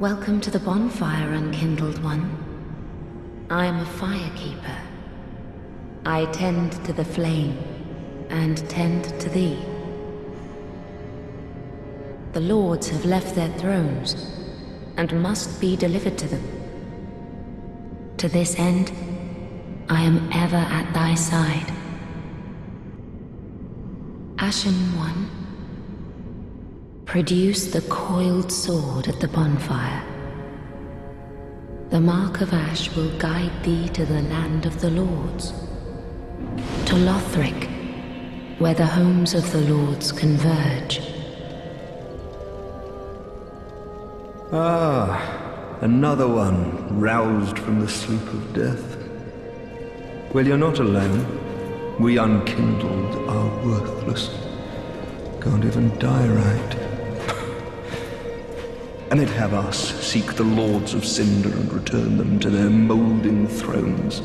Welcome to the bonfire, unkindled one. I am a firekeeper. I tend to the flame, and tend to thee. The lords have left their thrones, and must be delivered to them. To this end, I am ever at thy side. Ashen One, produce the coiled sword at the bonfire. The mark of ash will guide thee to the land of the lords. To Lothric, where the homes of the lords converge. Ah, another one roused from the sleep of death. Well, you're not alone. We unkindled are worthless. Can't even die right. And they'd have us seek the lords of Cinder and return them to their moulding thrones.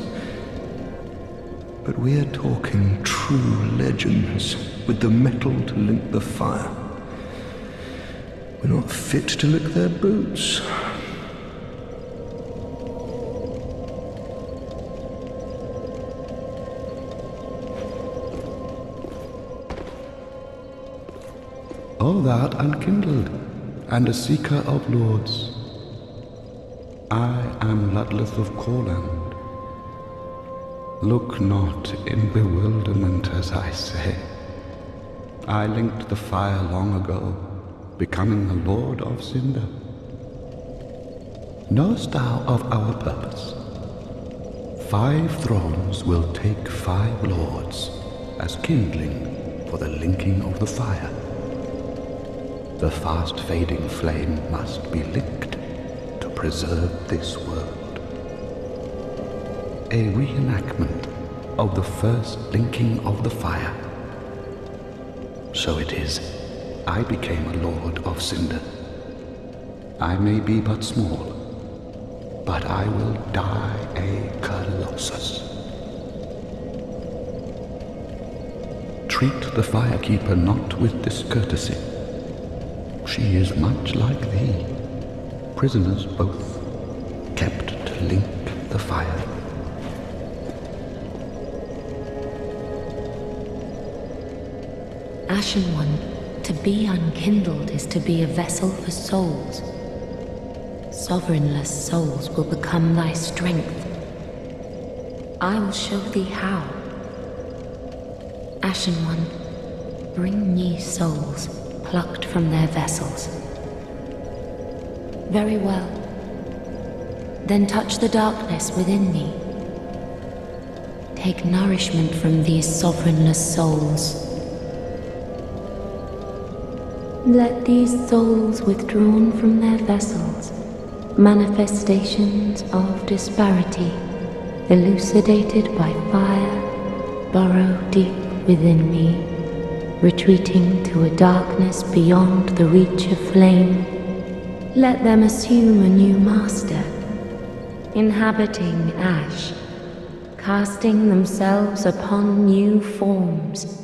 But we're talking true legends with the metal to link the fire. We're not fit to lick their boots. All that unkindled, and a seeker of lords. I am Ludleth of Corland. Look not in bewilderment as I say. I linked the fire long ago, becoming the Lord of Cinder. Knowest thou of our purpose? 5 thrones will take 5 lords as kindling for the linking of the fire. The fast-fading flame must be licked to preserve this world. A reenactment of the first linking of the fire. So it is, I became a Lord of Cinder. I may be but small, but I will die a Colossus. Treat the firekeeper not with discourtesy. She is much like thee, prisoners both, kept to link the fire. Ashen One, to be unkindled is to be a vessel for souls. Sovereignless souls will become thy strength. I will show thee how. Ashen One, bring me souls plucked from their vessels. Very well. Then touch the darkness within me. Take nourishment from these sovereignless souls. Let these souls withdrawn from their vessels, manifestations of disparity, elucidated by fire, burrow deep within me, retreating to a darkness beyond the reach of flame. Let them assume a new master, inhabiting ash, casting themselves upon new forms.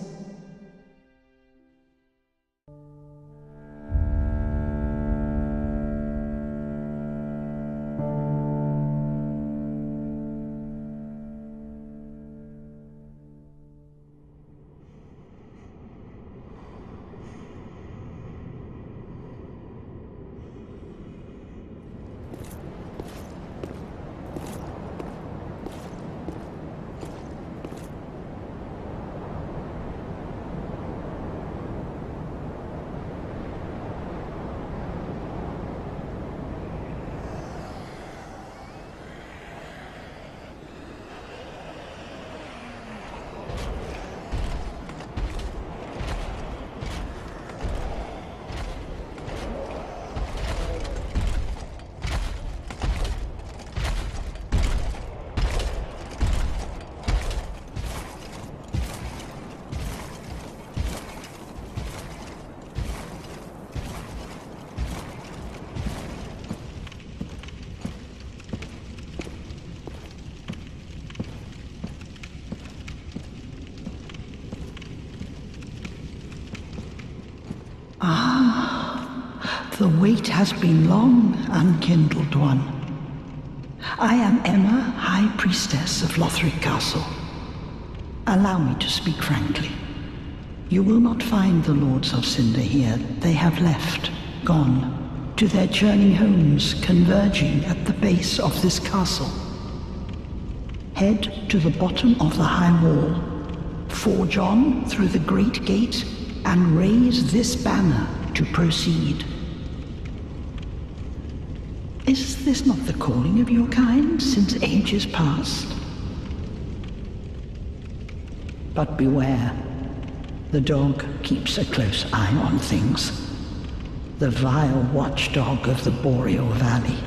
The wait has been long, unkindled one. I am Emma, High Priestess of Lothric Castle. Allow me to speak frankly. You will not find the Lords of Cinder here. They have left, gone, to their journey homes, converging at the base of this castle. Head to the bottom of the high wall, forge on through the great gate, and raise this banner to proceed. Is this not the calling of your kind since ages past? But beware, the dog keeps a close eye on things. The vile watchdog of the Boreal Valley.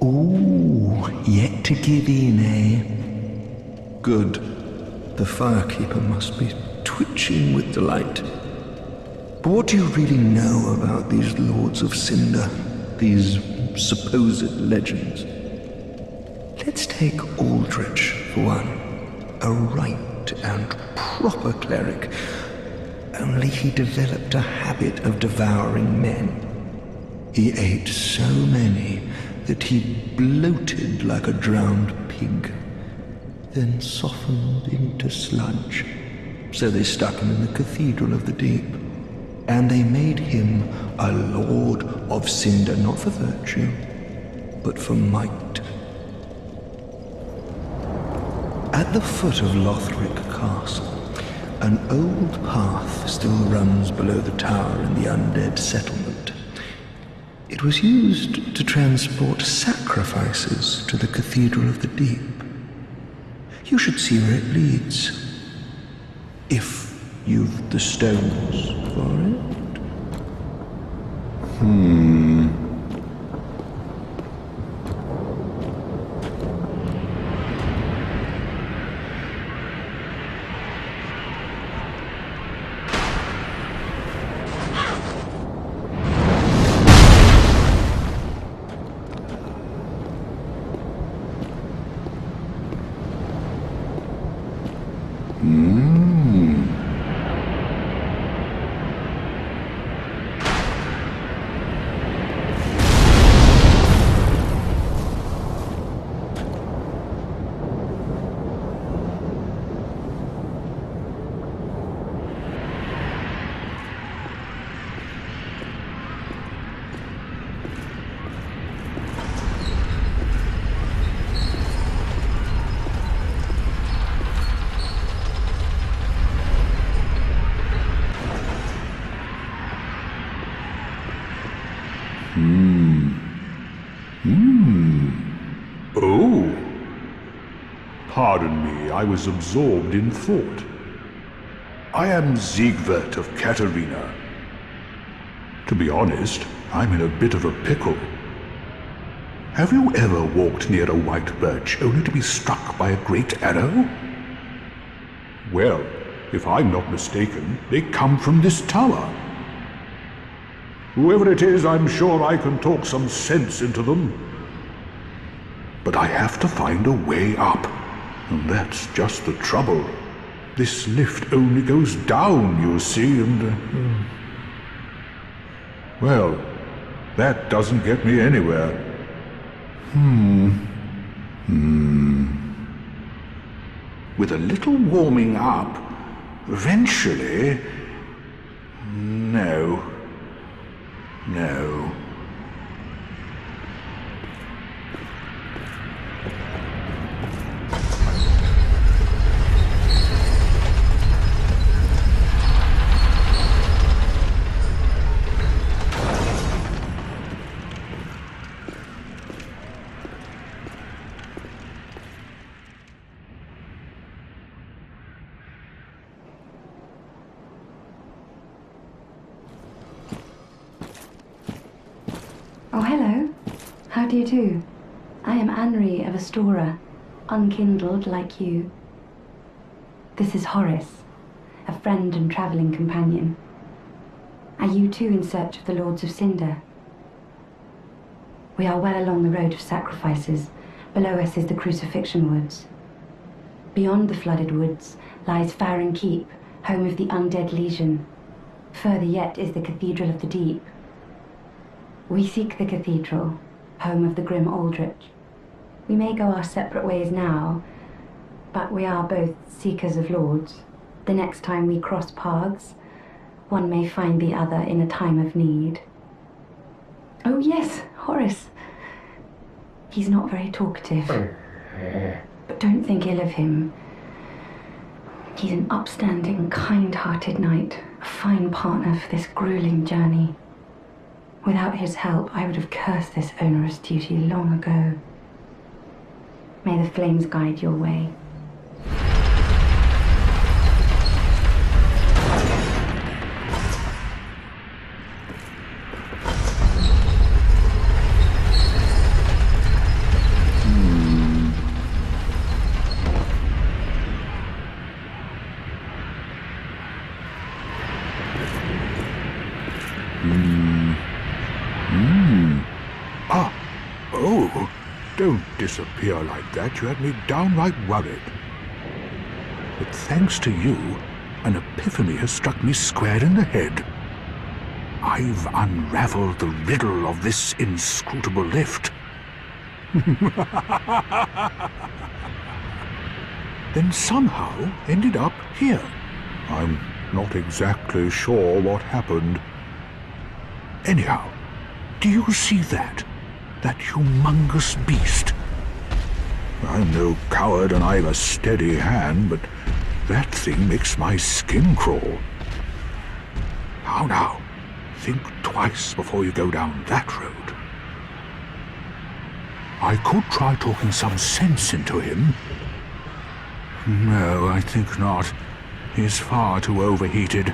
Ooh, yet to give in, eh? Good. The Firekeeper must be twitching with delight. But what do you really know about these Lords of Cinder? These supposed legends? Let's take Aldrich, for one. A right and proper cleric. Only he developed a habit of devouring men. He ate so many that he bloated like a drowned pig, then softened into sludge. So they stuck him in the Cathedral of the Deep, and they made him a Lord of Cinder, not for virtue, but for might. At the foot of Lothric Castle, an old path still runs below the tower in the undead settlement. It was used to transport sacrifices to the Cathedral of the Deep. You should see where it leads, if You've the stones for it? Oh. Pardon me, I was absorbed in thought. I am Siegwart of Katarina. To be honest, I'm in a bit of a pickle. Have you ever walked near a white birch only to be struck by a great arrow? Well, if I'm not mistaken, they come from this tower. Whoever it is, I'm sure I can talk some sense into them. But I have to find a way up, and that's just the trouble. This lift only goes down, you see, and... Well, that doesn't get me anywhere. With a little warming up, eventually... No. Oh, hello. How do you do? I am Anri of Astora, unkindled like you. This is Horace, a friend and travelling companion. Are you too in search of the Lords of Cinder? We are well along the road of sacrifices. Below us is the Crucifixion Woods. Beyond the flooded woods lies Farron Keep, home of the Undead Legion. Further yet is the Cathedral of the Deep. We seek the cathedral, home of the grim Aldrich. We may go our separate ways now, but we are both seekers of lords. The next time we cross paths, one may find the other in a time of need. Oh yes, Horace. He's not very talkative, but don't think ill of him. He's an upstanding, kind-hearted knight, a fine partner for this grueling journey. Without his help, I would have cursed this onerous duty long ago. May the flames guide your way. Oh, don't disappear like that. You had me downright worried. But thanks to you, an epiphany has struck me square in the head. I've unraveled the riddle of this inscrutable lift. Then somehow ended up here. I'm not exactly sure what happened. Anyhow, do you see that? That humongous beast? I'm no coward and I've a steady hand, but that thing makes my skin crawl. How now? Think twice before you go down that road. I could try talking some sense into him. No, I think not. is far too overheated.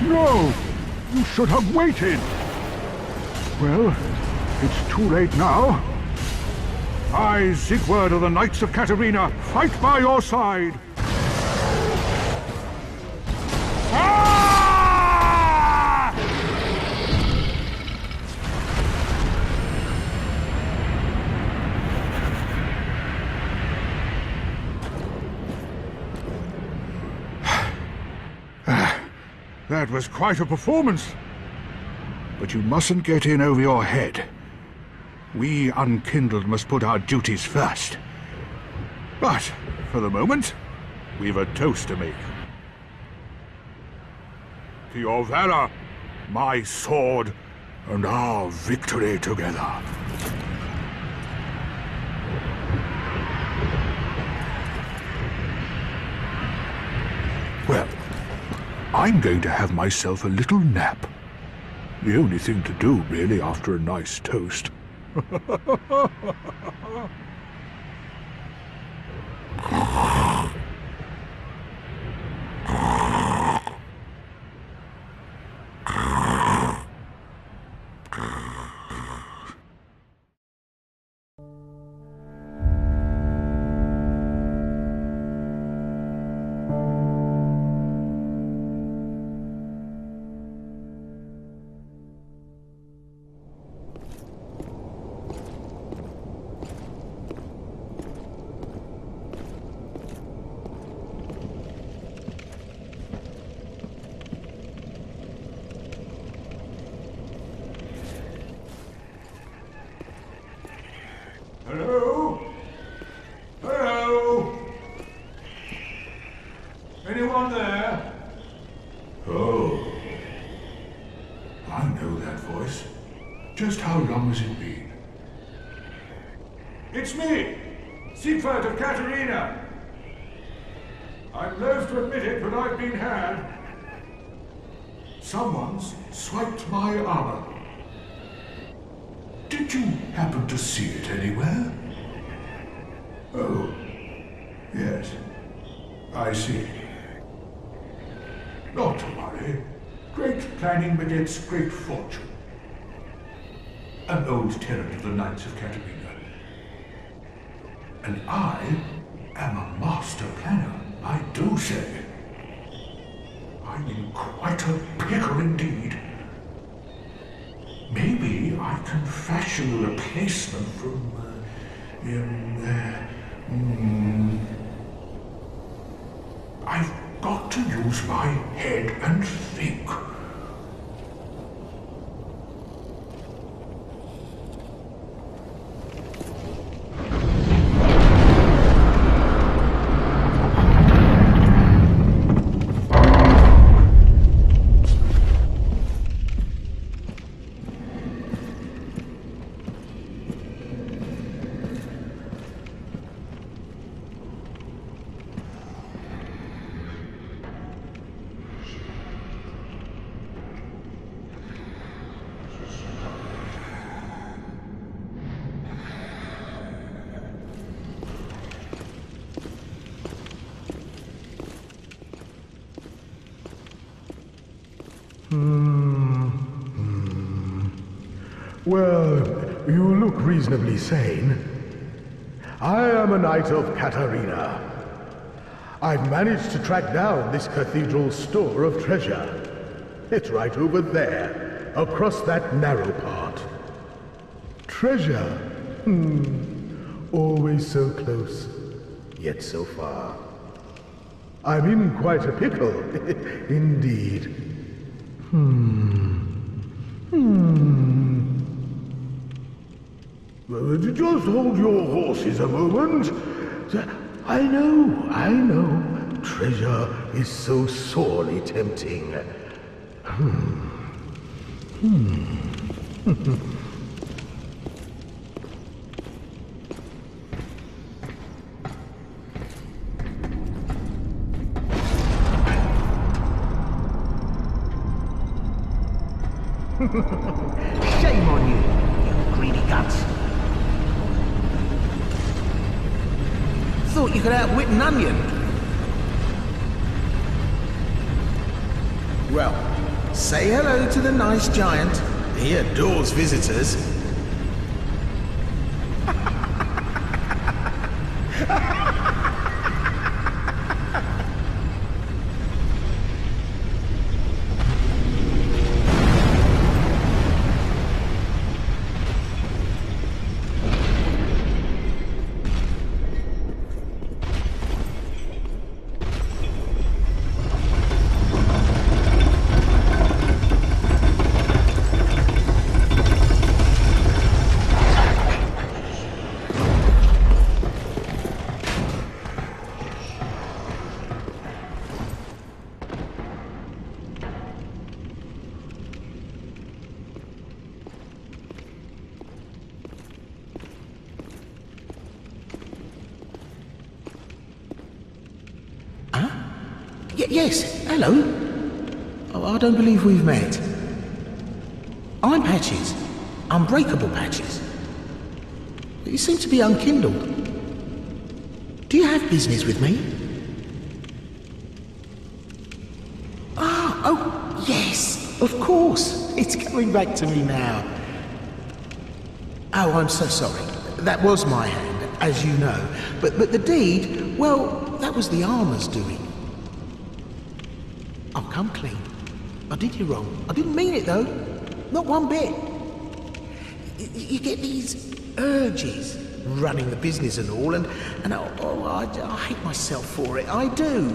No! You should have waited! Well, it's too late now. I, Sigurd of the Knights of Catarina, fight by your side! That was quite a performance. But you mustn't get in over your head. We Unkindled must put our duties first. But, for the moment, we've a toast to make. To your valor, my sword, and our victory together. Well, I'm going to have myself a little nap. The only thing to do, really, after a nice toast. Hello? Hello? Anyone there? Oh. I know that voice. Just how long has it been? It's me, Sigurd of Catarina. I'm loath to admit it, but I've been had. Someone's swiped my armor. Did you happen to see it anywhere? Oh, yes. I see. Not to worry. Great planning begets great fortune. An old tenant of the Knights of Catarina. And I am a master planner, I do say. I'm in quite a pickle indeed. Maybe I can fashion a replacement from, I've got to use my head and think. Well, you look reasonably sane. I am a Knight of Catarina. I've managed to track down this cathedral's store of treasure. It's right over there, across that narrow part. Treasure? Always so close, yet so far. I'm in quite a pickle, indeed. Just hold your horses a moment. I know. Treasure is so sorely tempting. Shame on you, you greedy guts. Thought you could outwit an onion. Well, say hello to the nice giant. He adores visitors. Yes, hello. Oh, I don't believe we've met. I'm Patches. Unbreakable Patches. You seem to be unkindled. Do you have business with me? Oh, yes, of course. It's coming back to me now. Oh, I'm so sorry. That was my hand, as you know. But the deed, well, that was the armor's doing. I'll come clean. I did you wrong. I didn't mean it, though. Not one bit. You get these urges, running the business and all, and I hate myself for it. I do.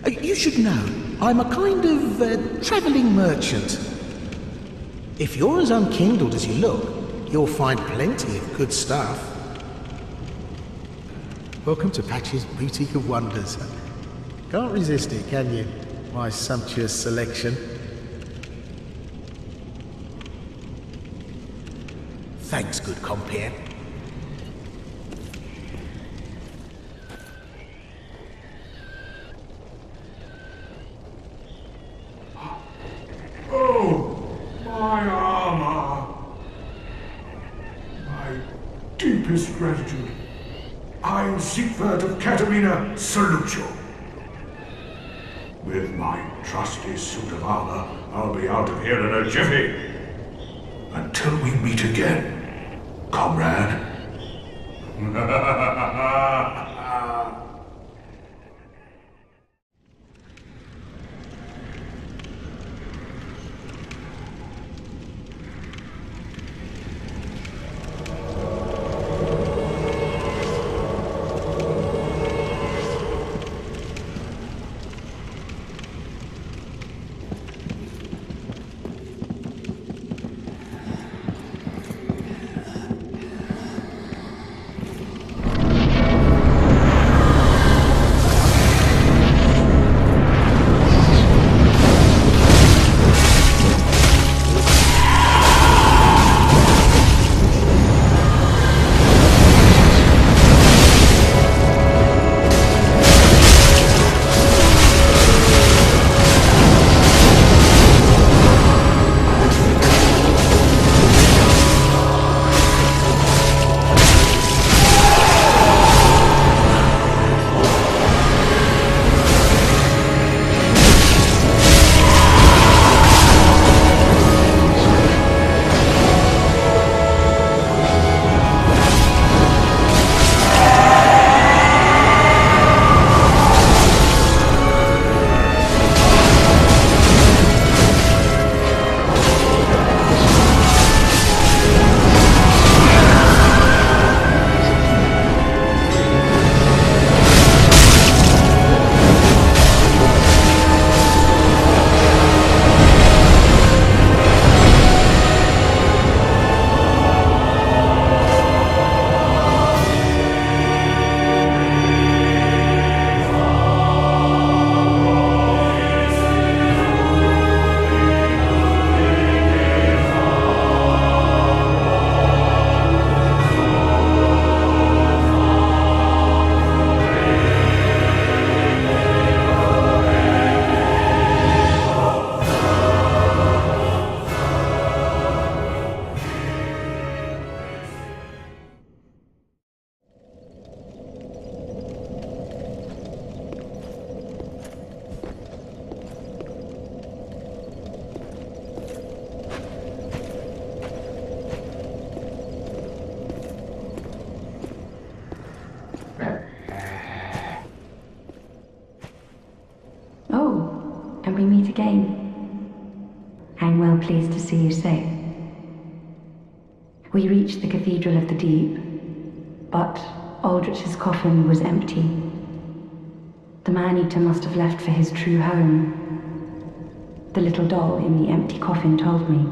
You should know, I'm a kind of travelling merchant. If you're as unkindled as you look, you'll find plenty of good stuff. Welcome to Patch's Boutique of Wonders. Can't resist it, can you? My sumptuous selection. Thanks, good compere. Oh, my armor! My deepest gratitude. I, Siegfried of Katarina, salute you. With my trusty suit of armor, I'll be out of here in a jiffy. Until we meet again, comrade. meet again. I'm well pleased to see you safe. We reached the Cathedral of the Deep, but Aldrich's coffin was empty. The man-eater must have left for his true home. The little doll in the empty coffin told me.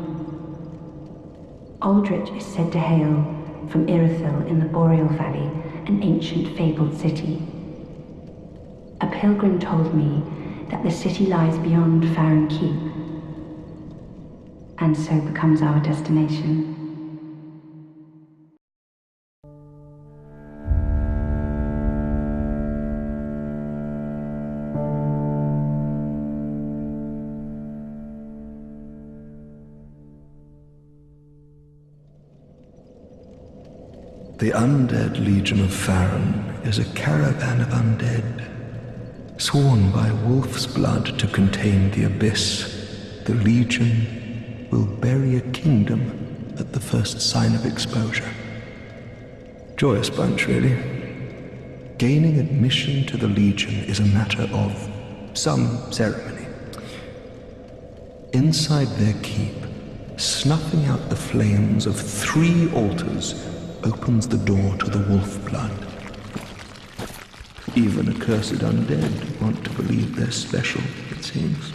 Aldrich is said to hail from Irithyll in the Boreal Valley, an ancient fabled city. A pilgrim told me that the city lies beyond Farron Keep, and so becomes our destination. The Undead Legion of Farron is a caravan of undead, sworn by wolf's blood to contain the abyss. The Legion will bury a kingdom at the first sign of exposure. Joyous bunch, really. Gaining admission to the Legion is a matter of some ceremony. Inside their keep, snuffing out the flames of 3 altars opens the door to the wolf blood. Even accursed undead want to believe they're special, it seems.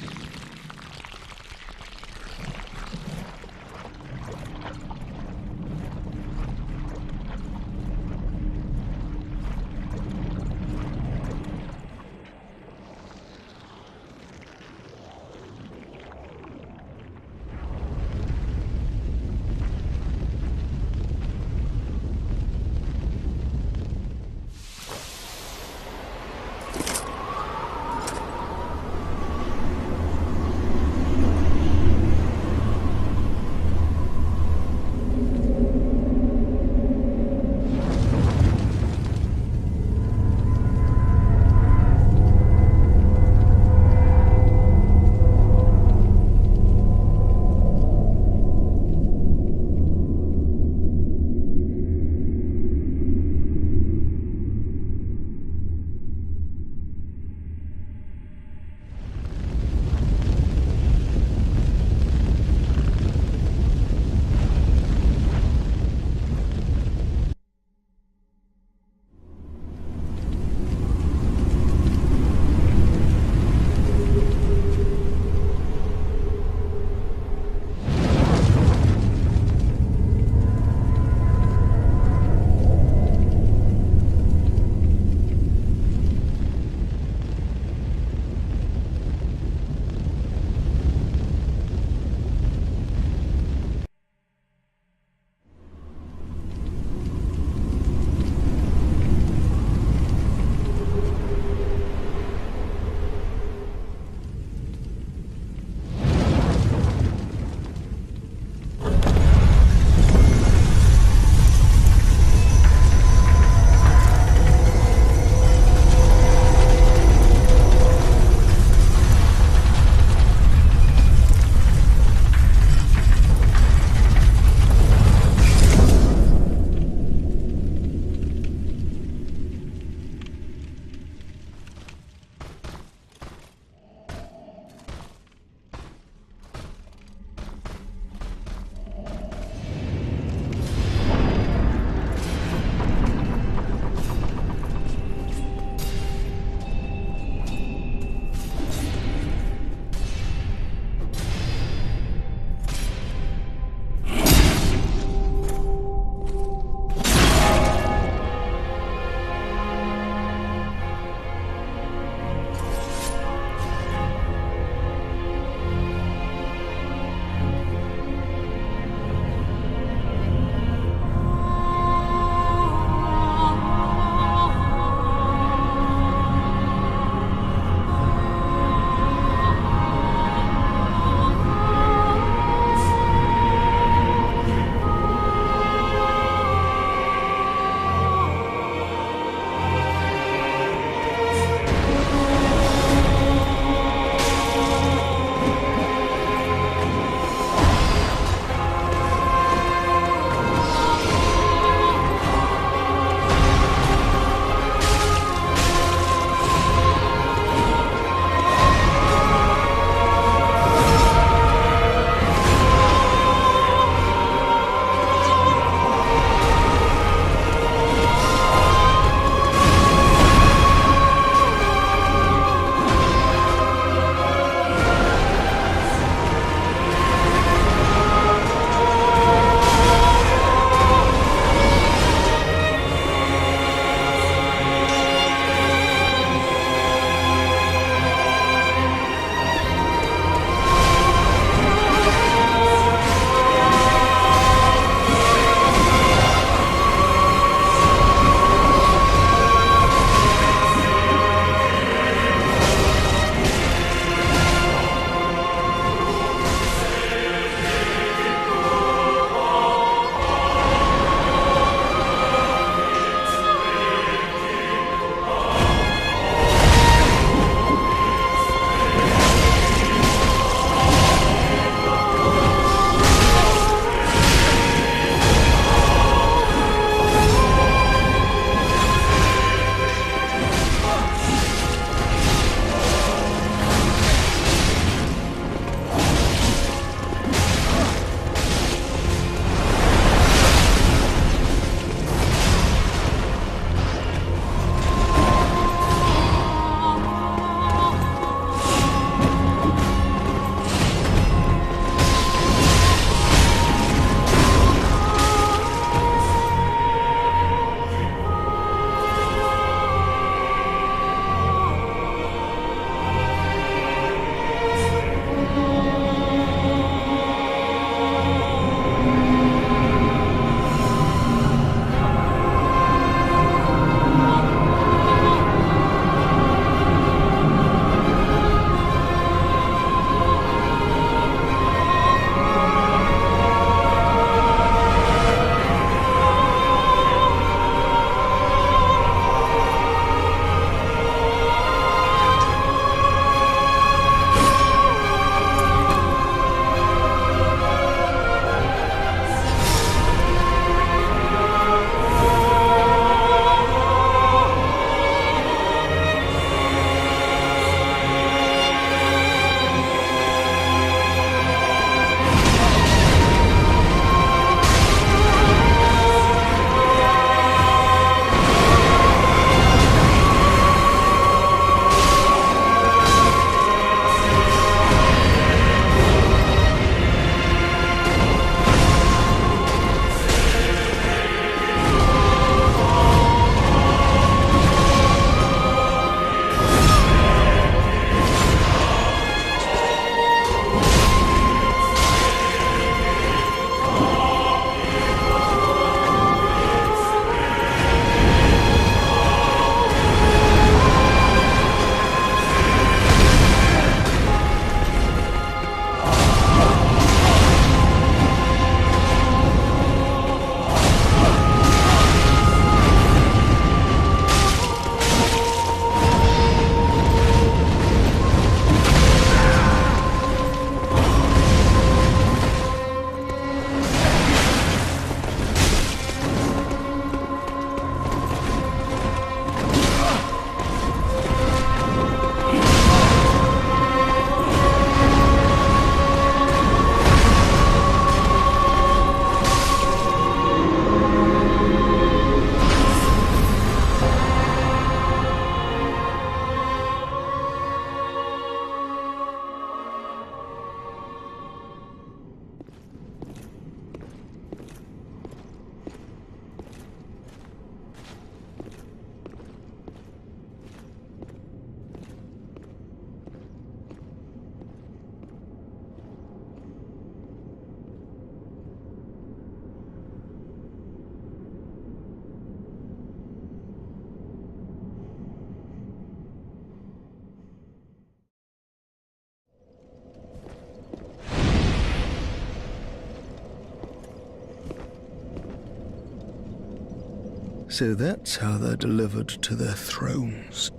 So that's how they're delivered to their thrones.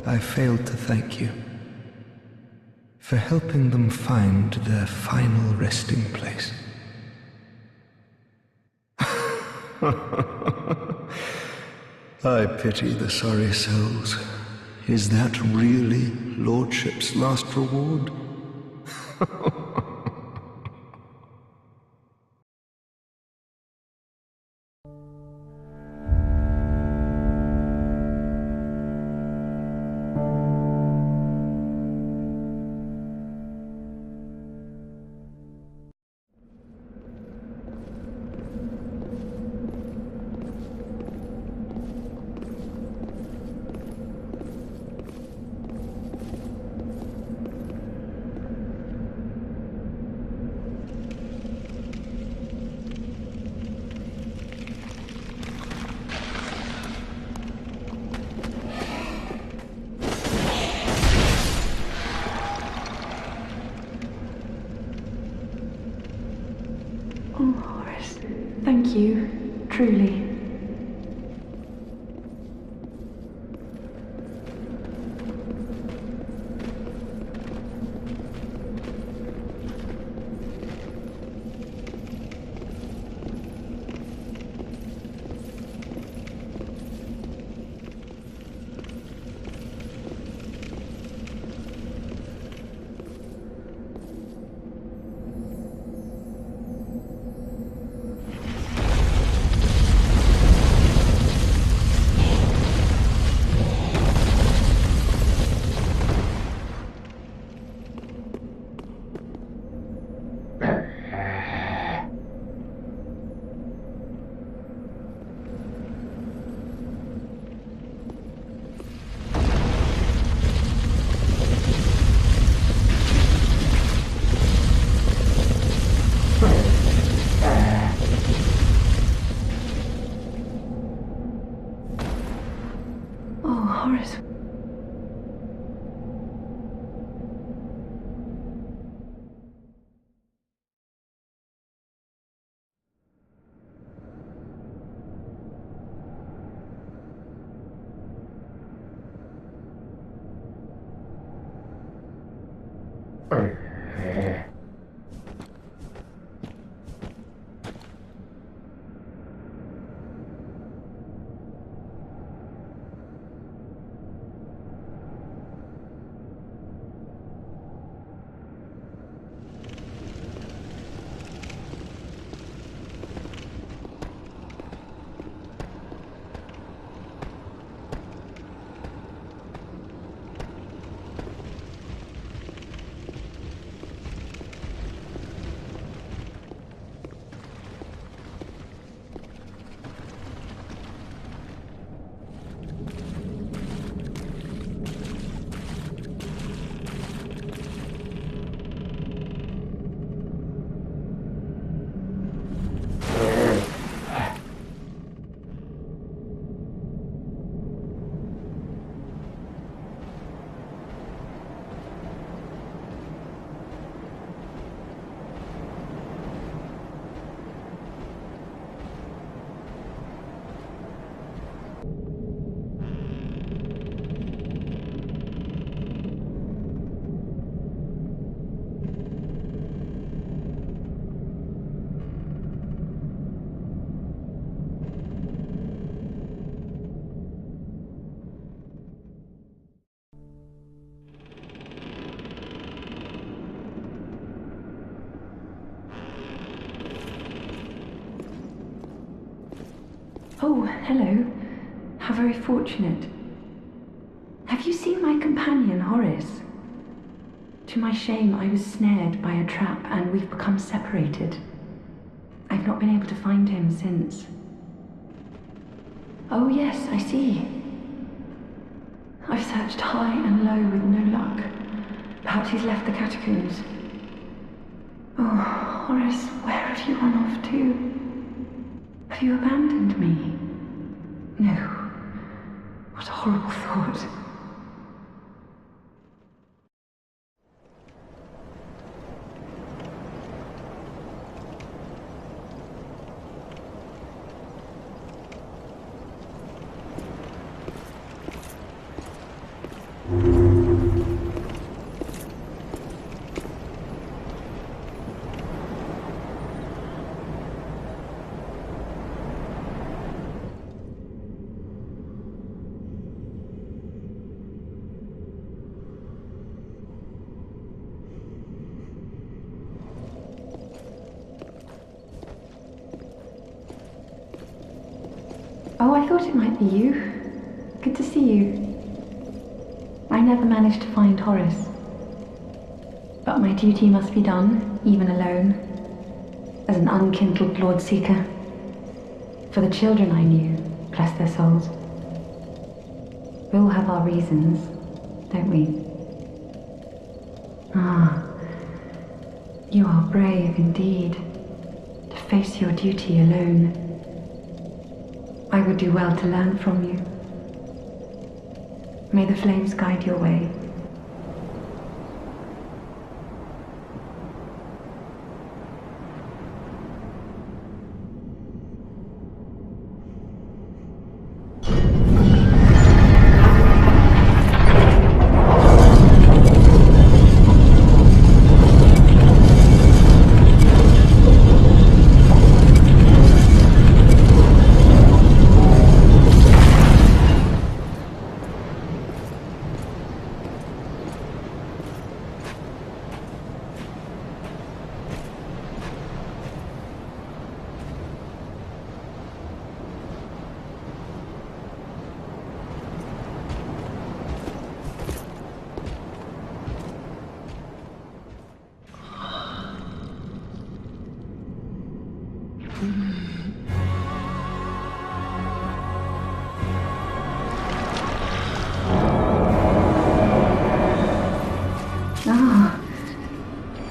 I failed to thank you for helping them find their final resting place. I pity the sorry souls. Is that really Lordship's last reward? Oh, Horace, thank you, truly. Horace. Oh, hello. How very fortunate. Have you seen my companion, Horace? To my shame, I was snared by a trap and we've become separated. I've not been able to find him since. Oh yes, I see. I've searched high and low with no luck. Perhaps he's left the catacombs. Oh, Horace, where have you run off to? Have you abandoned me? No. What a horrible thought. Oh, I thought it might be you. Good to see you. I never managed to find Horace. But my duty must be done, even alone, as an unkindled Lord Seeker. For the children I knew, bless their souls. We all have our reasons, don't we? Ah, you are brave indeed, to face your duty alone. I would do well to learn from you. May the flames guide your way.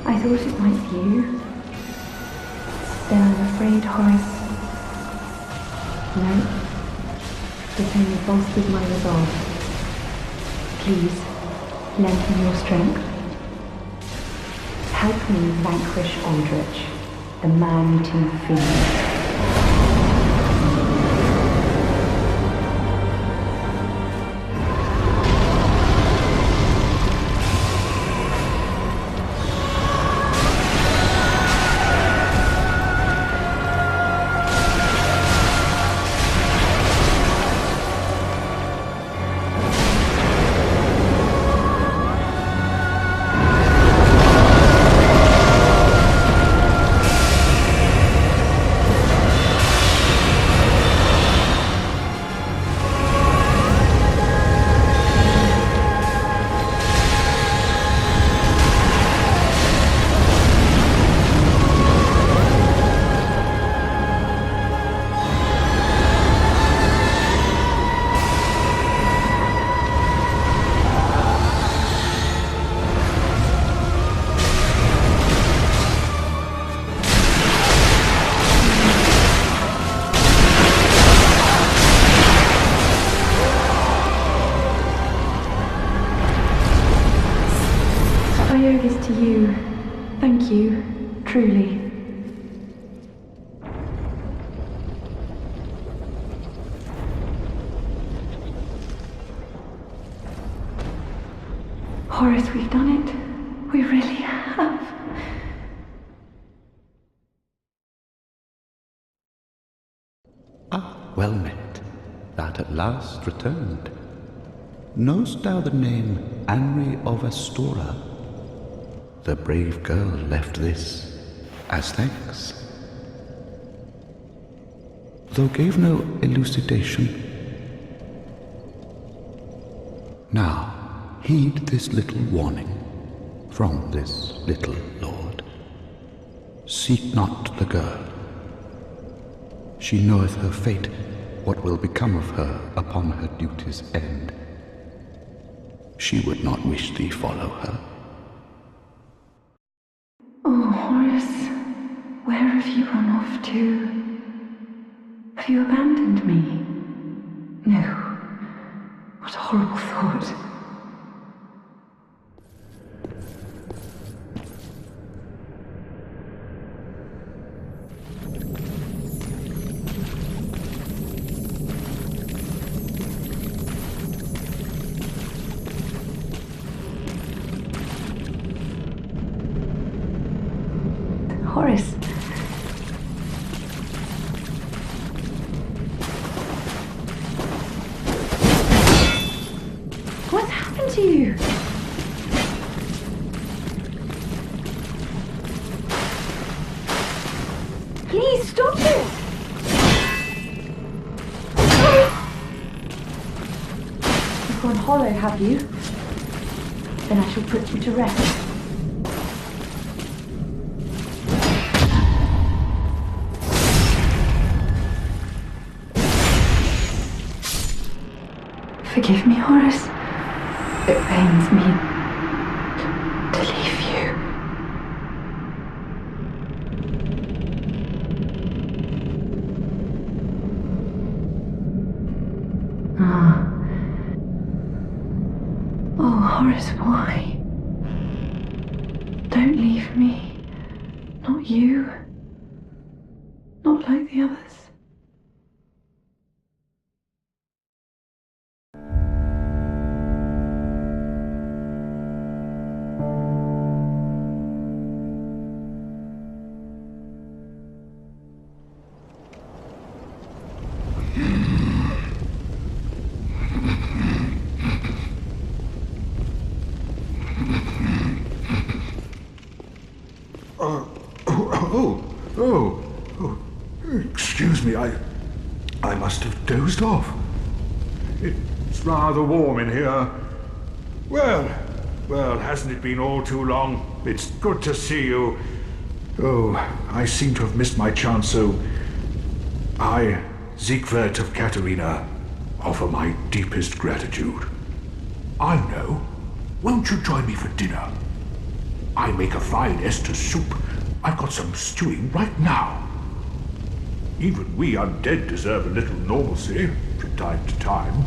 I thought it might be you. Then I'm afraid, Horace. No, it only bolstered my resolve. Please, lend me your strength. Help me vanquish Aldrich, the man-eating fiend. I owe this to you. Thank you, truly. Horace, we've done it. We really have. Ah, well met. That at last returned. Knowst thou the name Anri of Astora? The brave girl left this as thanks, though gave no elucidation. Now, heed this little warning from this little lord. Seek not the girl. She knoweth her fate, what will become of her upon her duty's end. She would not wish thee follow her. Oh, Horace, where have you run off to? Have you abandoned me? No. What a horrible thought. Horace. What's happened to you? Please stop it! gone hollow, have you? Then I shall put you to rest. Forgive me, Horus. It pains me to leave you. Oh, Horus, why? Don't leave me. Not you. Not like the others. Excuse me, I must have dozed off. It's rather warm in here. Well, hasn't it been all too long? It's good to see you. Oh, I seem to have missed my chance, so I, Siegward of Catarina, offer my deepest gratitude. I know. Won't you join me for dinner? I make a fine Estus soup. I've got some stewing right now. Even we undead deserve a little normalcy from time to time.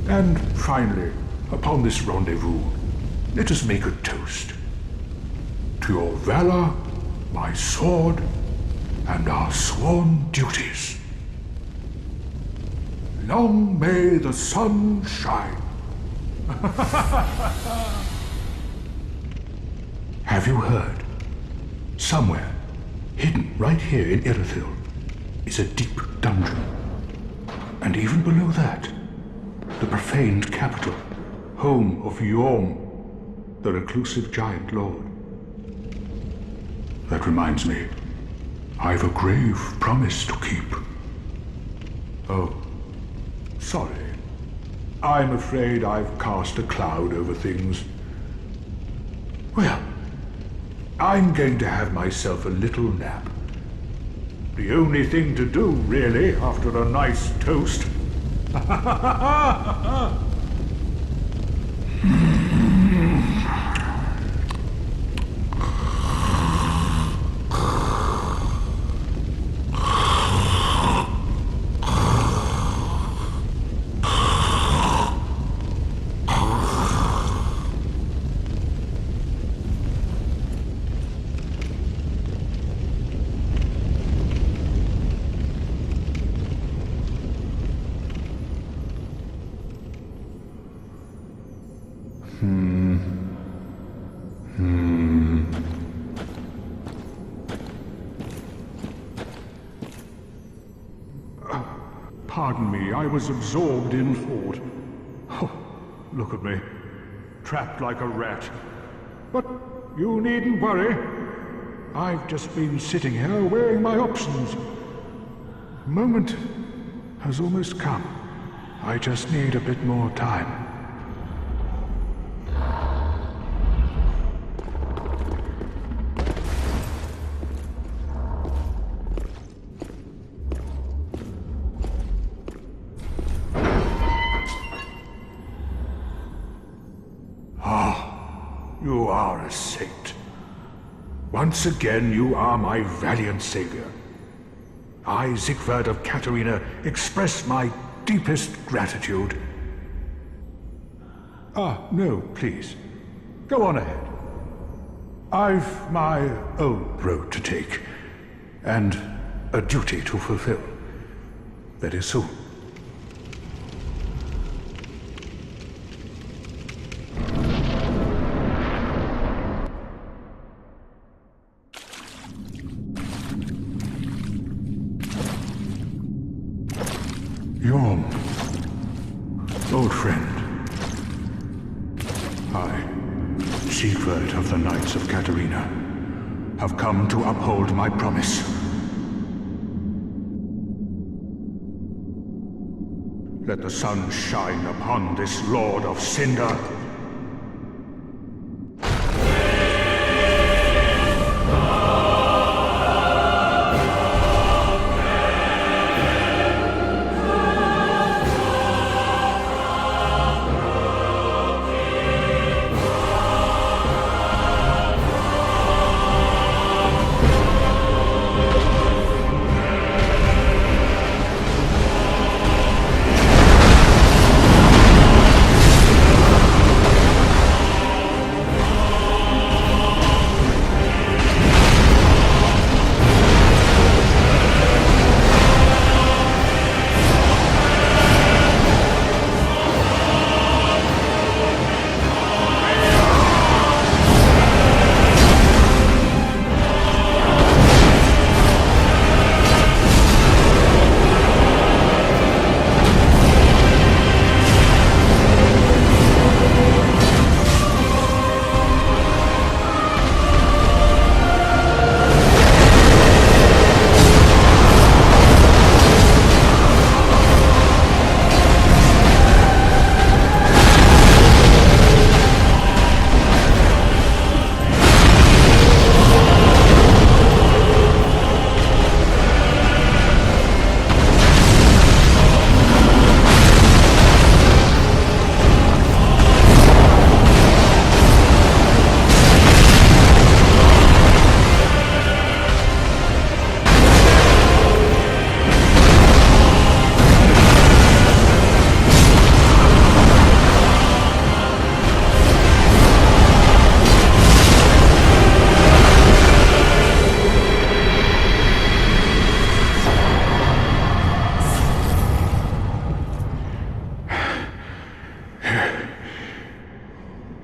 And finally, upon this rendezvous, let us make a toast. To your valor, my sword, and our sworn duties. Long may the sun shine. Have you heard? Somewhere, hidden right here in Irithyll, is a deep dungeon. And even below that, the profaned capital, home of Yhorm, the reclusive giant lord. That reminds me, I've a grave promise to keep. Oh, sorry. I'm afraid I've cast a cloud over things. Well, I'm going to have myself a little nap. The only thing to do, really, after a nice toast. Pardon me, I was absorbed in thought. Oh, look at me, trapped like a rat. But you needn't worry. I've just been sitting here weighing my options. Moment has almost come. I just need a bit more time. You are a saint. Once again, you are my valiant savior. I, Siegward of Catarina, express my deepest gratitude. No, please. Go on ahead. I've my own road to take, and a duty to fulfill. Very soon. Yhorm, old friend. I, Siegward of the Knights of Catarina, have come to uphold my promise. Let the sun shine upon this Lord of Cinder.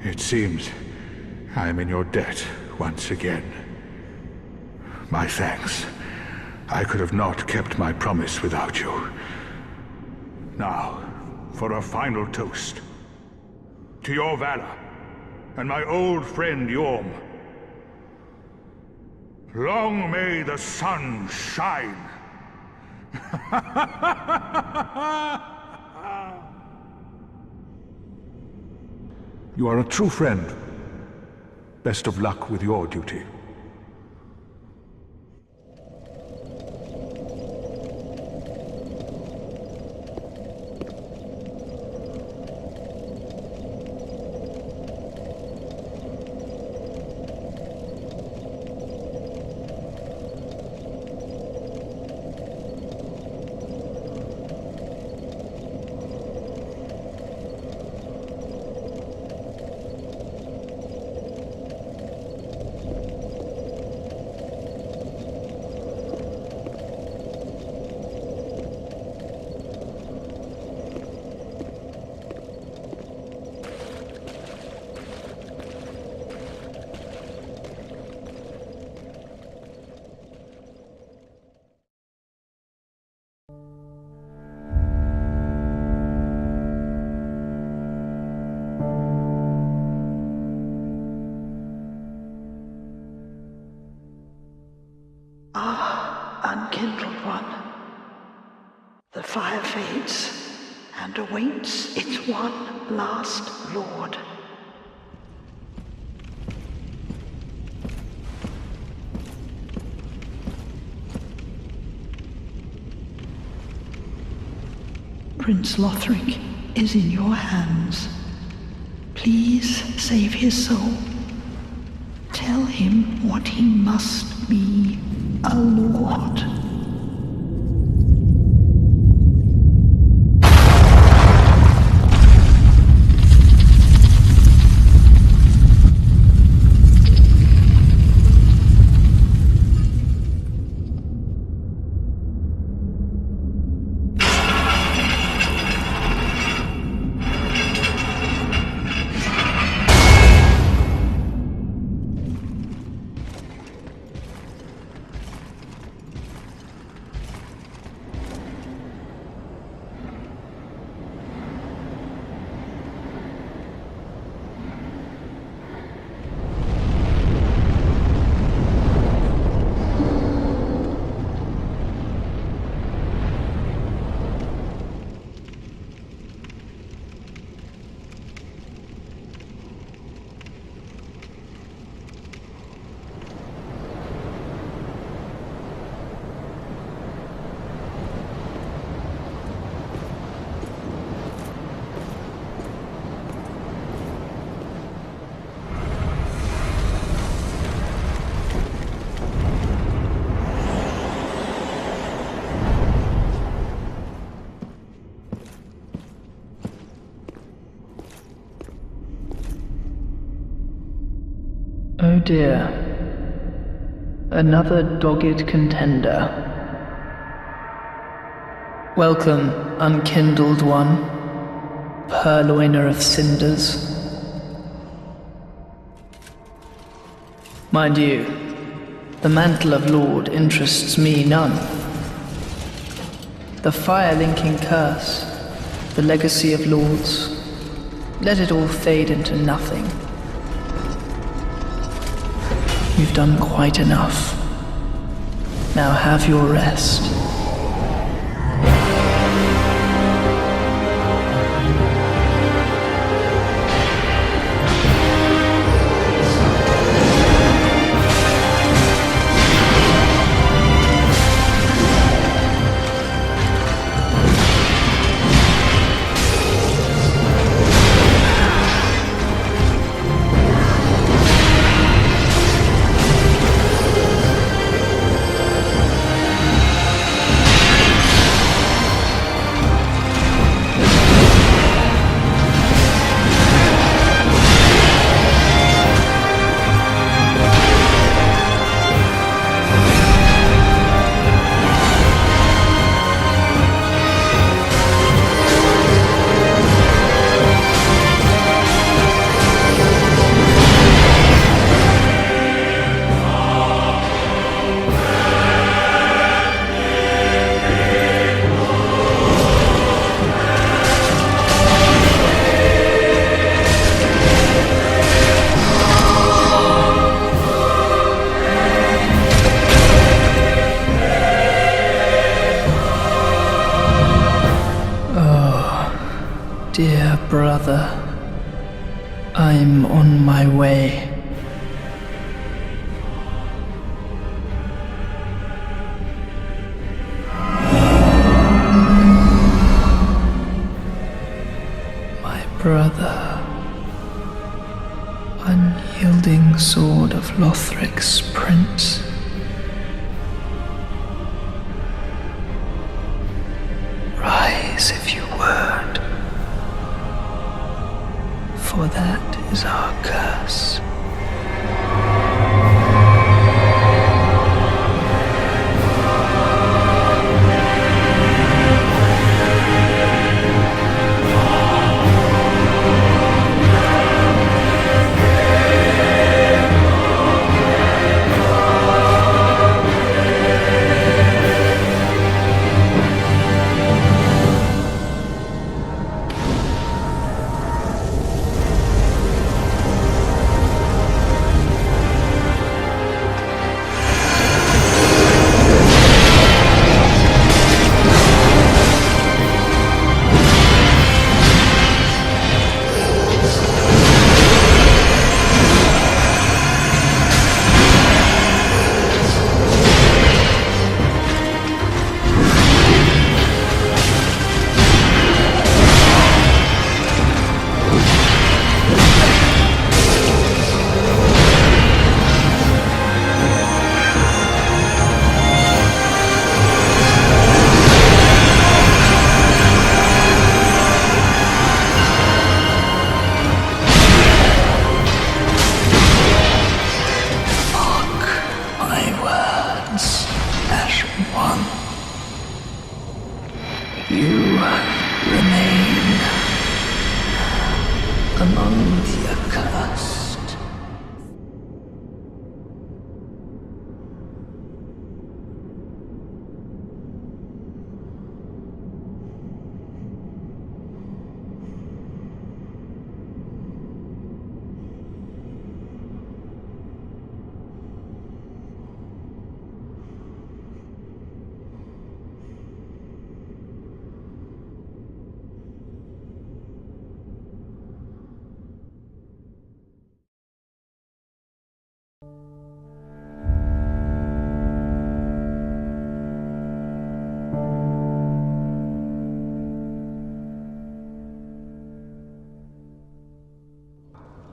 It seems I am in your debt once again. My thanks. I could have not kept my promise without you. Now, for a final toast. To your valor, and my old friend Yorm. Long may the sun shine! You are a true friend. Best of luck with your duty. Unkindled One, the fire fades and awaits its one last lord. Prince Lothric is in your hands. Please save his soul. Tell him what he must be, a lord. dear. Another dogged contender. Welcome, unkindled one, purloiner of cinders. Mind you, the mantle of Lord interests me none. The fire-linking curse, the legacy of lords, let it all fade into nothing. You've done quite enough. Now have your rest. Dear brother, I'm on my way. My brother, unyielding sword of Lothric's prince. Rise if you would. For that is our curse. You remain among the accursed.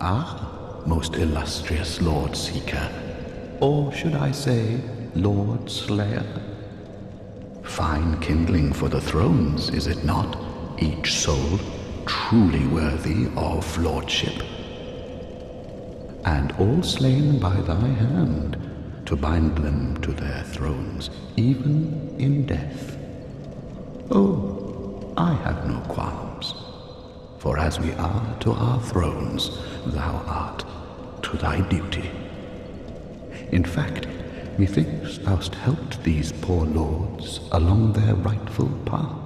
Ah, most illustrious Lord Seeker, or should I say, Lord Slayer? Fine kindling for the thrones, is it not? Each soul truly worthy of lordship. and all slain by thy hand, to bind them to their thrones, even in death. Oh, I have no qualms, for as we are to our thrones, thou art to thy duty. In fact, methinks thou'st helped these poor lords along their rightful path.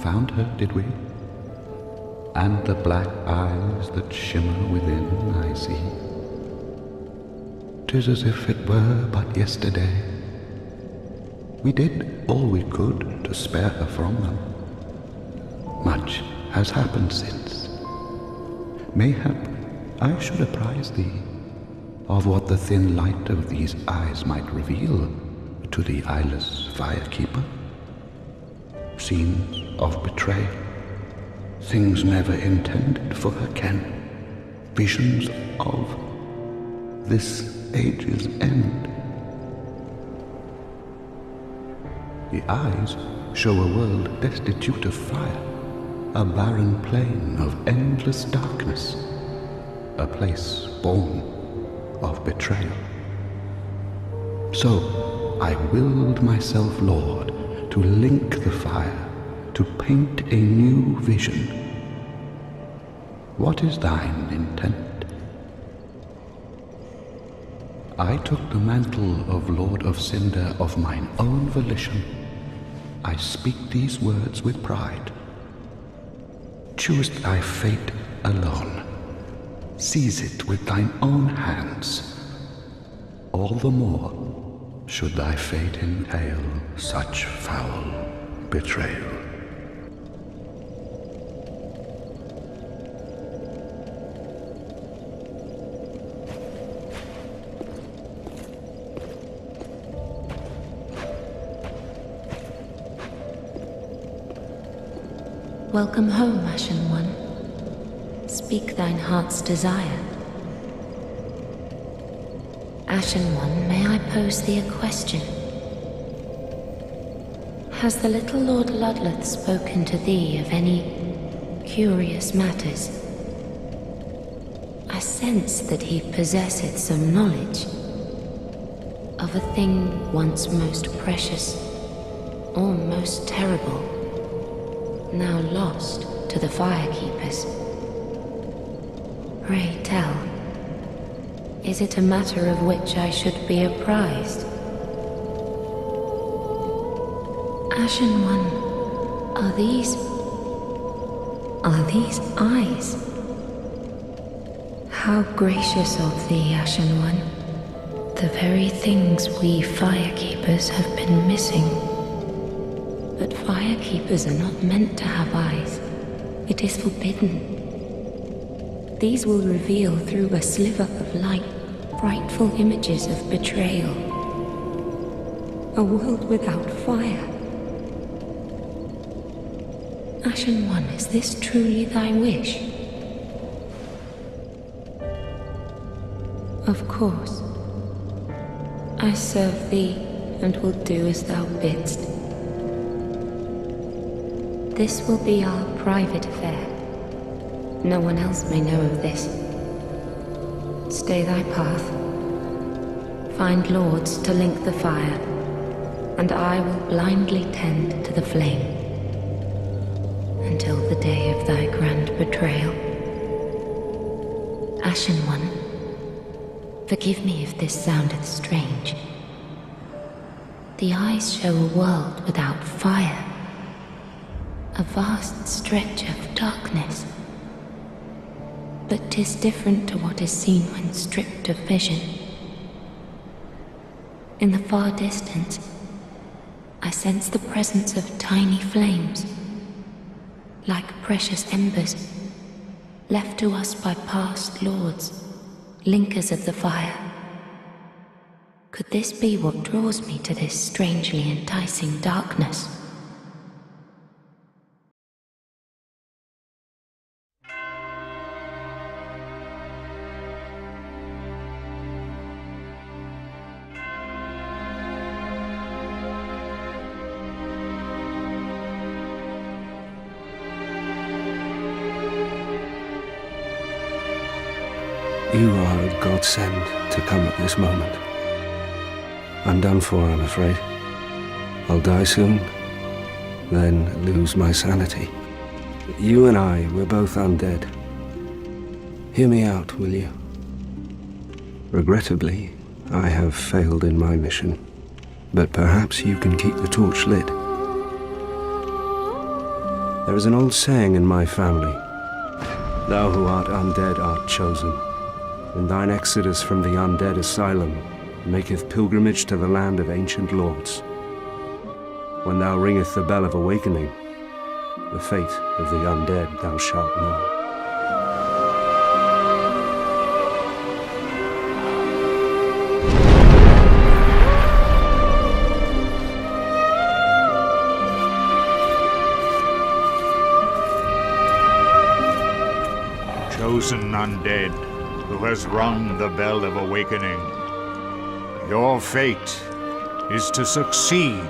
Found her, did we? And the black eyes that shimmer within, I see. 'Tis as if it were but yesterday. We did all we could to spare her from them. Much has happened since. Mayhap I should apprise thee of what the thin light of these eyes might reveal to the eyeless firekeeper. Scenes of betrayal, things never intended for her ken, visions of this age's end. The eyes show a world destitute of fire, a barren plain of endless darkness, a place born of betrayal. So I willed myself Lord to link the fire, to paint a new vision. What is thine intent? I took the mantle of Lord of Cinder of mine own volition. I speak these words with pride. Choose thy fate alone. Seize it with thine own hands. All the more should thy fate entail such foul betrayal. Welcome home, Ashen One. Speak thine heart's desire. Ashen One, may I pose thee a question? Has the little Lord Ludleth spoken to thee of any curious matters? I sense that he possesseth some knowledge of a thing once most precious, or most terrible, now lost to the firekeepers. Pray tell, is it a matter of which I should be apprised? Ashen One, are these eyes? How gracious of thee, Ashen One. The very things we firekeepers have been missing. But firekeepers are not meant to have eyes. It is forbidden. These will reveal through a sliver of light frightful images of betrayal. A world without fire. Ashen One, is this truly thy wish? Of course. I serve thee and will do as thou bidst. This will be our private affair. No one else may know of this. Stay thy path. Find lords to link the fire, and I will blindly tend to the flame until the day of thy grand betrayal. Ashen One, forgive me if this soundeth strange. The eyes show a world without fire, a vast stretch of darkness. But 'tis different to what is seen when stripped of vision. In the far distance, I sense the presence of tiny flames, like precious embers, left to us by past lords, linkers of the fire. Could this be what draws me to this strangely enticing darkness? You are a godsend to come at this moment. I'm done for, I'm afraid. I'll die soon, then lose my sanity. You and I, we're both undead. Hear me out, will you? Regrettably, I have failed in my mission, but perhaps you can keep the torch lit. There is an old saying in my family, "Thou who art undead art chosen, and thine exodus from the undead asylum maketh pilgrimage to the land of ancient lords. When thou ringeth the bell of awakening, the fate of the undead thou shalt know." Chosen undead, who has rung the bell of awakening, your fate is to succeed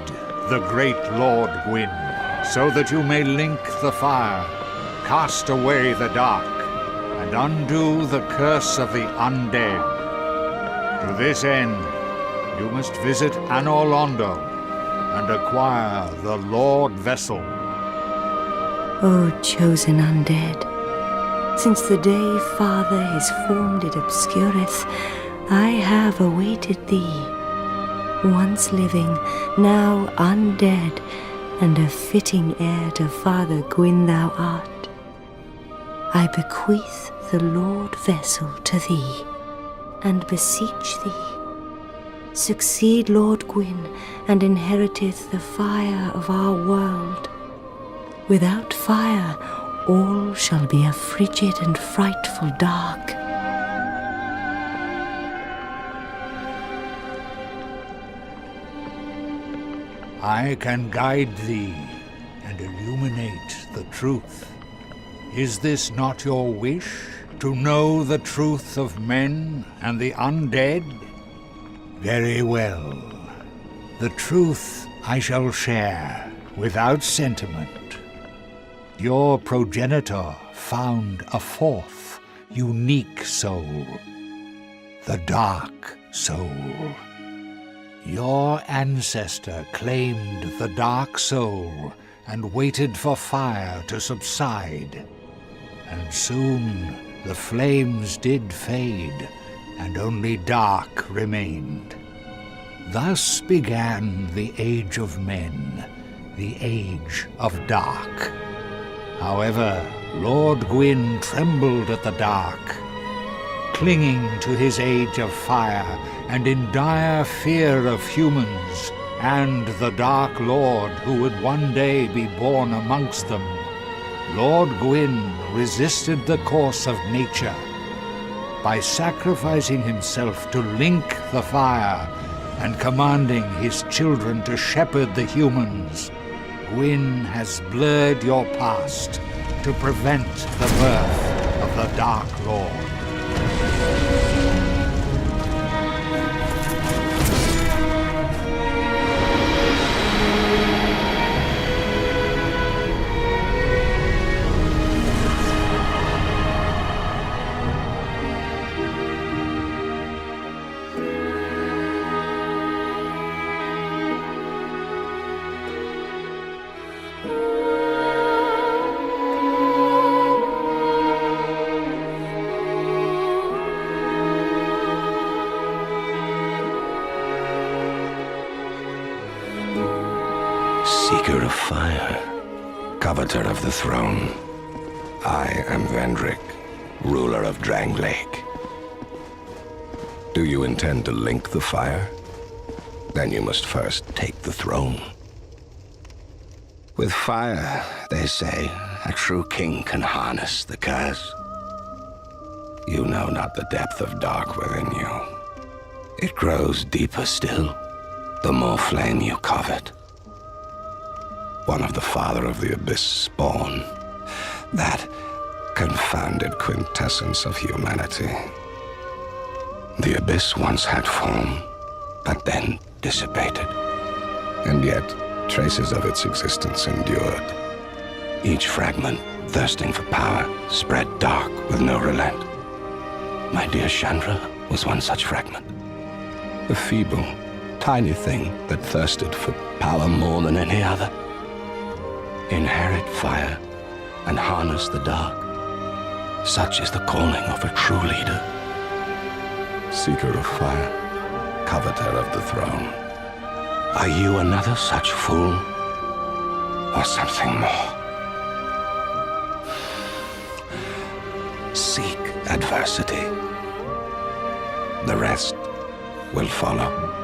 the great Lord Gwyn, so that you may link the fire, cast away the dark, and undo the curse of the undead. To this end, you must visit Anor Londo and acquire the Lord Vessel. O chosen undead, since the day Father his form did obscureth, I have awaited thee. Once living, now undead, and a fitting heir to Father Gwyn thou art. I bequeath the Lord Vessel to thee, and beseech thee, succeed Lord Gwyn, and inheriteth the fire of our world. Without fire, all shall be a frigid and frightful dark. I can guide thee and illuminate the truth. Is this not your wish, to know the truth of men and the undead? Very well. The truth I shall share without sentiment. Your progenitor found a fourth, unique soul, the Dark Soul. Your ancestor claimed the Dark Soul and waited for fire to subside. And soon the flames did fade, and only dark remained. Thus began the Age of Men, the Age of Dark. However, Lord Gwyn trembled at the dark, clinging to his Age of Fire, and in dire fear of humans and the Dark Lord who would one day be born amongst them. Lord Gwyn resisted the course of nature by sacrificing himself to link the fire and commanding his children to shepherd the humans. Gwyn has blurred your past to prevent the birth of the Dark Lord. Seeker of fire, coveter of the throne. I am Vendrick, ruler of Drang Lake. Do you intend to link the fire? Then you must first take the throne. With fire, they say, a true king can harness the curse. You know not the depth of dark within you. It grows deeper still, the more flame you covet. One of the Father of the Abyss spawn, that confounded quintessence of humanity. The Abyss once had form, but then dissipated. And yet, traces of its existence endured. Each fragment, thirsting for power, spread dark with no relent. My dear Chandra was one such fragment. A feeble, tiny thing that thirsted for power more than any other. Inherit fire and harness the dark. Such is the calling of a true leader. Seeker of fire, coveter of the throne. Are you another such fool? Or something more? Seek adversity. The rest will follow.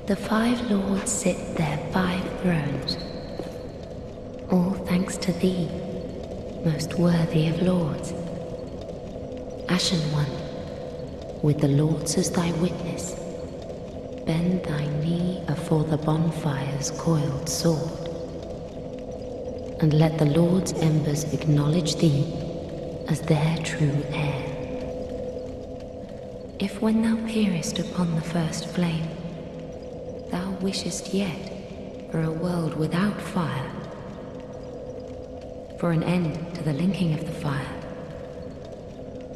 The five lords sit their 5 thrones, all thanks to thee, most worthy of lords. Ashen One, with the lords as thy witness, bend thy knee afore the bonfire's coiled sword, and let the lords' embers acknowledge thee as their true heir. If when thou peerest upon the first flame, thou wishest yet for a world without fire, for an end to the linking of the fire,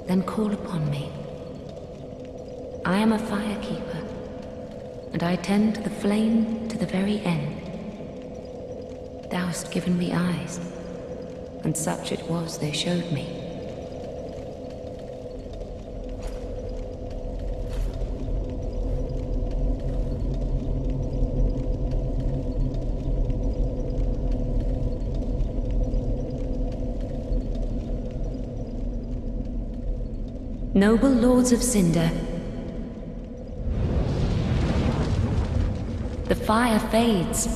then call upon me. I am a firekeeper, and I tend the flame to the very end. Thou hast given me eyes, and such it was they showed me. Noble lords of Cinder, the fire fades.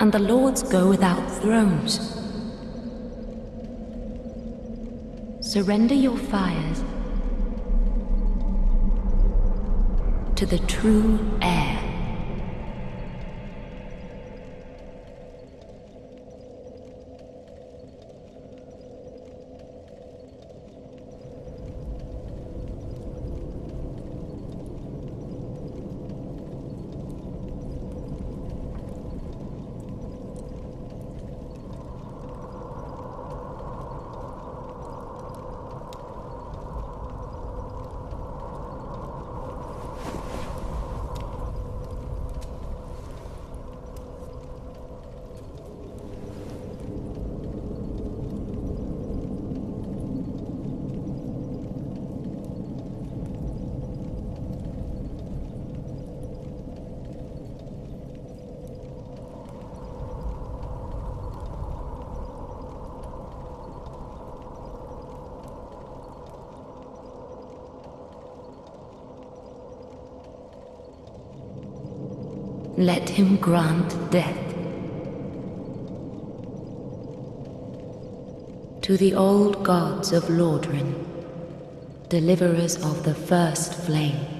And the lords go without thrones. Surrender your fires to the true heir. let him grant death. To the old gods of Lordran, deliverers of the first flame.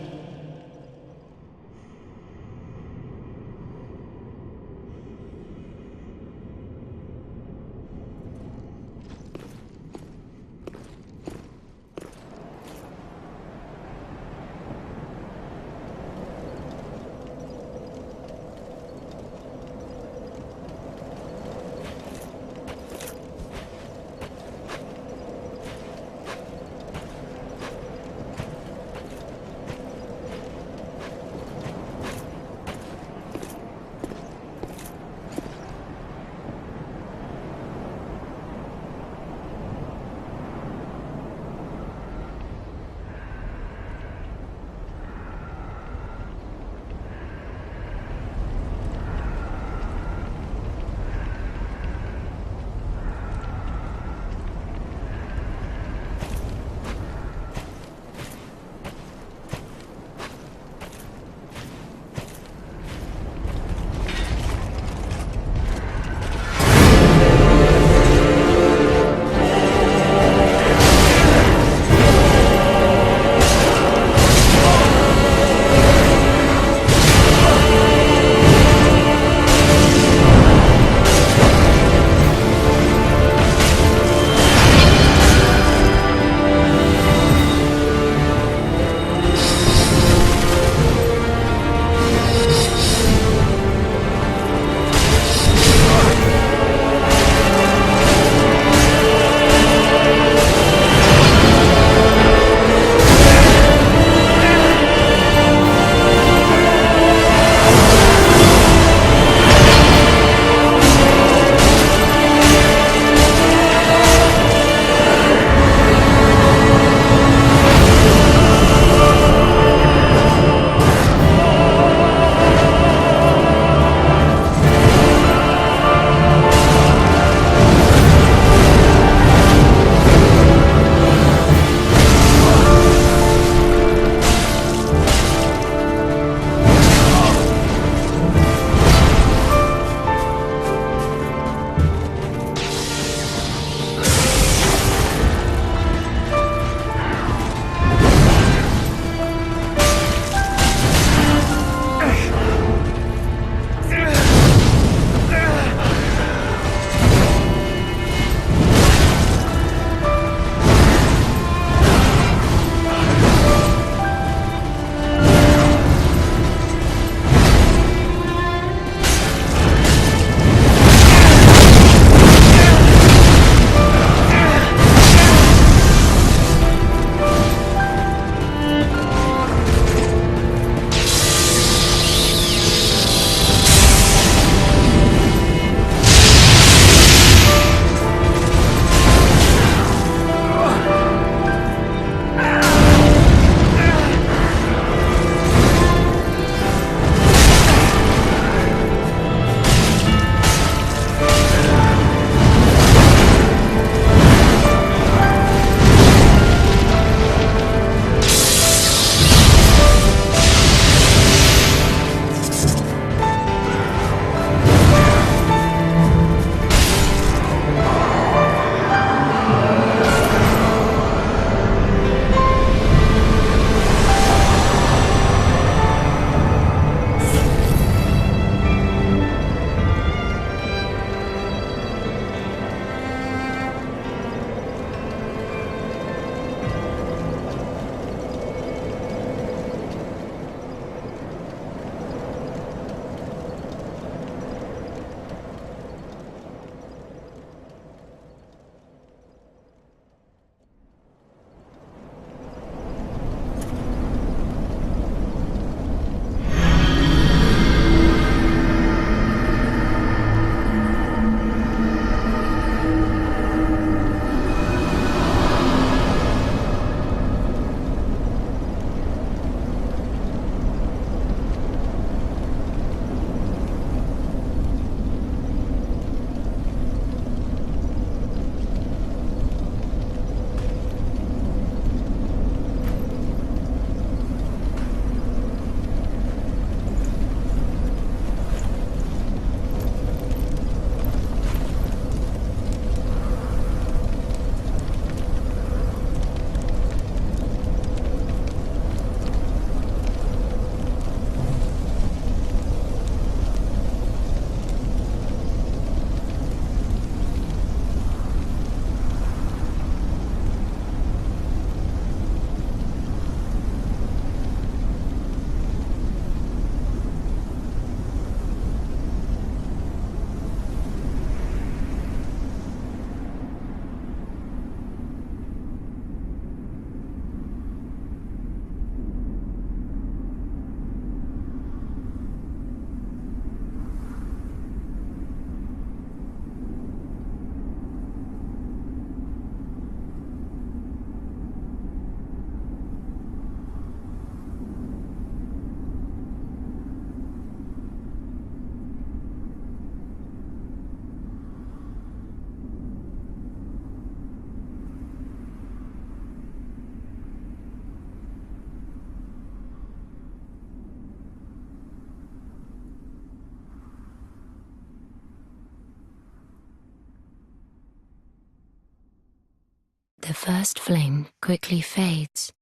the first flame quickly fades.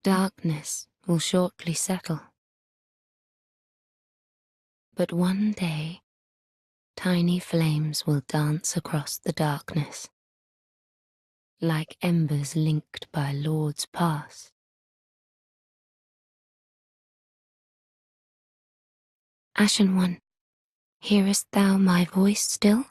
Darkness will shortly settle. But one day, tiny flames will dance across the darkness, like embers linked by lords past. Ashen One, hearest thou my voice still?